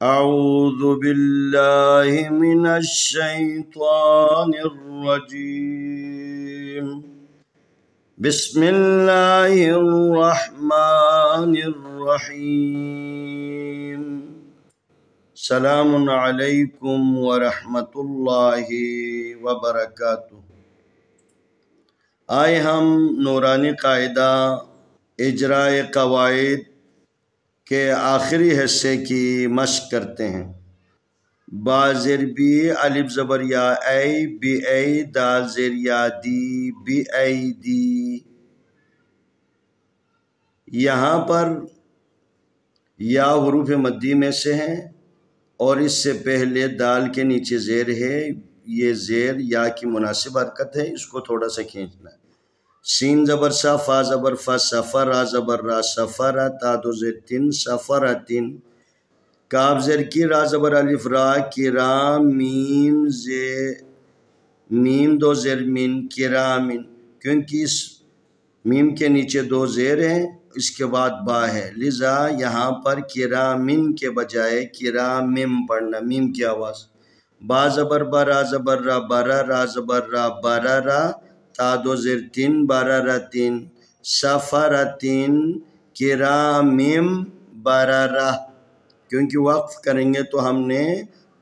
أعوذ بالله من الشيطان الرجيم. بسم الله الرحمن الرحيم. سلام علیکم ورحمۃ اللہ وبرکاتہ. آئے ہم نورانی قاعدہ اجرائے قواعد کے آخری حصے کی مشق کرتے ہیں. با زیر بی الف زبر یا ای بی ای دال زیر یا دی بی ای دی. یہاں پر یا حروف مدی میں سے ہیں اور اس سے پہلے دال کے نیچے زیر ہے. یہ زیر یا کی مناسب حرکت ہے، اس کو تھوڑا سا کھینچنا ہے. سین زبر سا فا زبر فا سفر را زبر را سفر تا دو زیر تین سفرتن. کاف زیر کی را زبر الف را کرام میم دو زیر من کرامن، کیونکہ اس میم کے نیچے دو زیر ہیں، اس کے بعد با ہے، لذا یہاں پر کرامن کے بجائے کرامم پڑھنا، میم کی آواز. با زبر با را زبر را برا را زبر را برا را تا دو زیر تین برا را تین سفرتن کرامم برا را. کیونکہ وقف کریں گے تو ہم نے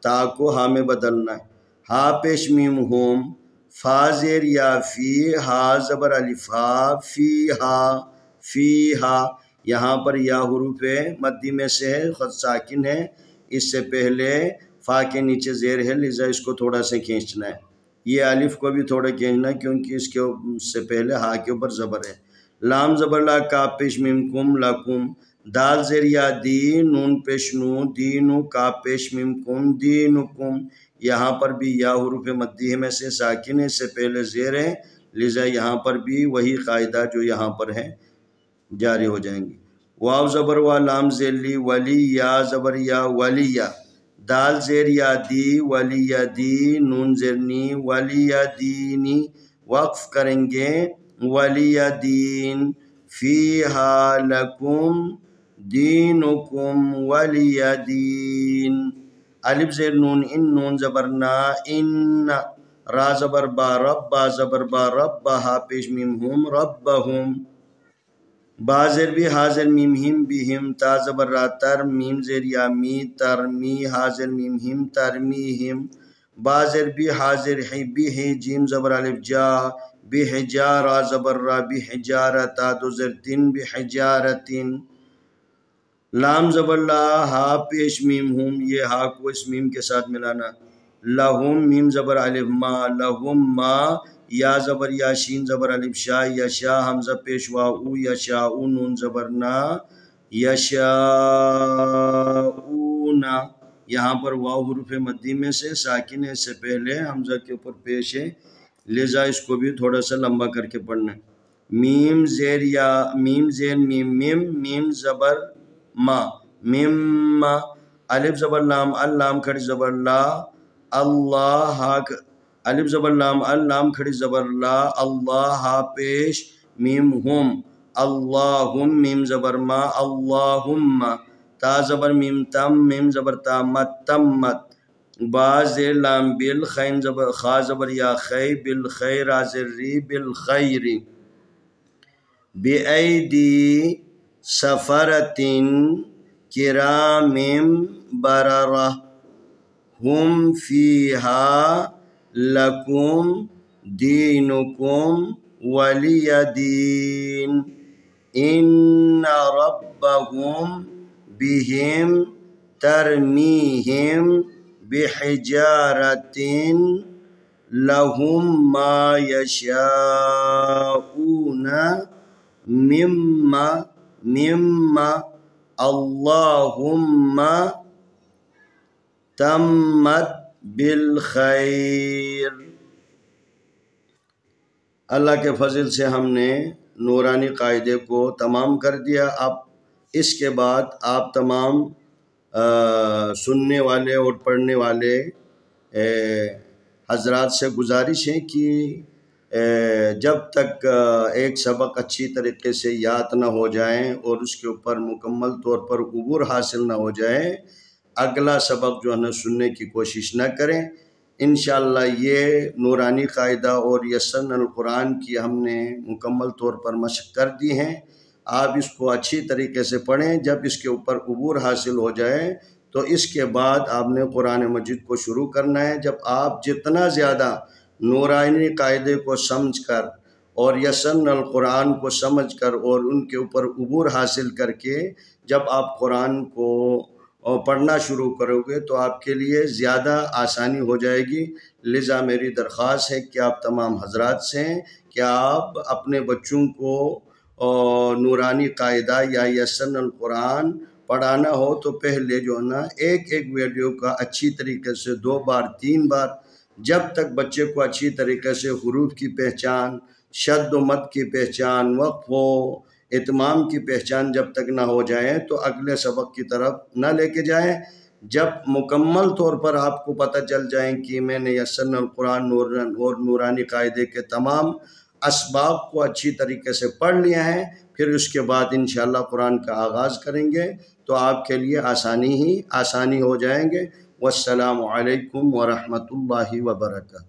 تا کو ہا میں بدلنا ہے. ہا پیش میم ہوم، فا زیر یا فی ہا زبر الف ہا فی ہا فی ہا. یہاں پر یا حروف مدی میں سے ہے، خط ساکن ہے، اس سے پہلے فا کے نیچے زیر ہے، لذا اس کو تھوڑا سا کھینچنا ہے. یہ الف کو بھی تھوڑا کھینچنا ہے کیونکہ اس کے سے پہلے ہا کے اوپر زبر ہے. لام زبر لا کاف پیش میم کم لکم. دال زیر یا دی نون پیش نو دینو کاف پیش میم کم دینکم. یہاں پر بھی یا حروف مدی میں سے ساکن ہے، اس سے پہلے زیر ہے، لذا یہاں پر بھی وہی قاعدہ جو یہاں پر ہے جاری ہو جائیں گی. واو زبر وا لام زیر لی ولی یا زبر یا ولی یا. دال زیر یا دی ولی یا دی نون زیر نی ولی یا دینی. وقف کریں گے ولی یا دین فیہا لکم دینکم ولی یا دین. الف زیر نون ان نون زبر نا ان. را زبر با رب با زبر با رب با ہا پیش میم ہم ربہم. با زیر بھی حاضر میم ہم بہم. تا زبر را تر میم زیر یا می ترمی حاضر میم ہم ترمیہم. با زیر بھی حاضر ہی بھی ہے جیم زبر الف جا بحجارہ زبر را بحجارہ تا دو زیر تین بحجارتن. لام زبر لا ہا پیش میم ہم، یہ ہا کو اس میم کے ساتھ ملانا. لہم میم زبر الف ما لہم ما. یا زبر یا شین زبر الف شا یشا حمزہ پیش واؤ یشاء نون زبر نا یشاءون. یہاں پر واو حروف مدی میں سے ساکن ہے، اس سے پہلے حمزہ کے اوپر پیش ہے، لذا اس کو بھی تھوڑا سا لمبا کر کے پڑھنا ہے. میم زیر یا میم زیر میم میم میم زبر ما مم. الف زبر لام اللام کھڑی زبر لا اللہ الف زبر لام اللام کھڑی زبر لا اللہ ہا پیش میم ہم اللہم میم زبر ما اللہم. تا زبر میم تم میم زبر تا مت تمت. با زیر لام بل خین زبر خا زبر یا خی بالخیر زر ری بالخیر. بی ایدی سفرتن کرامم بررہ ہم فیہا لکم دینکم ولی دین. ان ربہم بہم ترمیہم بحجارۃ لہم ما یشاءون مما اللہم تمت بالخیر. اللہ کے فضل سے ہم نے نورانی قاعدے کو تمام کر دیا. اب اس کے بعد آپ تمام سننے والے اور پڑھنے والے حضرات سے گزارش ہے کہ جب تک ایک سبق اچھی طریقے سے یاد نہ ہو جائیں اور اس کے اوپر مکمل طور پر عبور حاصل نہ ہو جائے اگلا سبق جو ہے نا سننے کی کوشش نہ کریں۔ انشاءاللہ یہ نورانی قاعدہ اور یسرنا القرآن کی ہم نے مکمل طور پر مشق کر دی ہیں۔ آپ اس کو اچھی طریقے سے پڑھیں۔ جب اس کے اوپر عبور حاصل ہو جائے تو اس کے بعد آپ نے قرآن مجید کو شروع کرنا ہے۔ جب آپ جتنا زیادہ نورانی قاعدے کو سمجھ کر اور یسرنا القرآن کو سمجھ کر اور ان کے اوپر عبور حاصل کر کے جب آپ قرآن کو پڑھنا شروع کرو گے تو آپ کے لیے زیادہ آسانی ہو جائے گی۔ لذا میری درخواست ہے کہ آپ تمام حضرات سے کہ آپ اپنے بچوں کو نورانی قاعدہ یا یسرنا القرآن پڑھانا ہو تو پہلے جو ہے نا ایک ویڈیو کا اچھی طریقے سے 2 بار 3 بار، جب تک بچے کو اچھی طریقے سے حروف کی پہچان، شد و مد کی پہچان، وقف و اتمام کی پہچان جب تک نہ ہو جائیں تو اگلے سبق کی طرف نہ لے کے جائیں۔ جب مکمل طور پر آپ کو پتہ چل جائیں کہ میں نے یسرنا القرآن اور نورانی قاعدے کے تمام اسباق کو اچھی طریقے سے پڑھ لیا ہے، پھر اس کے بعد انشاءاللہ قرآن کا آغاز کریں گے تو آپ کے لیے آسانی ہو جائیں گے۔ والسلام علیکم ورحمۃ اللہ وبرکاتہ۔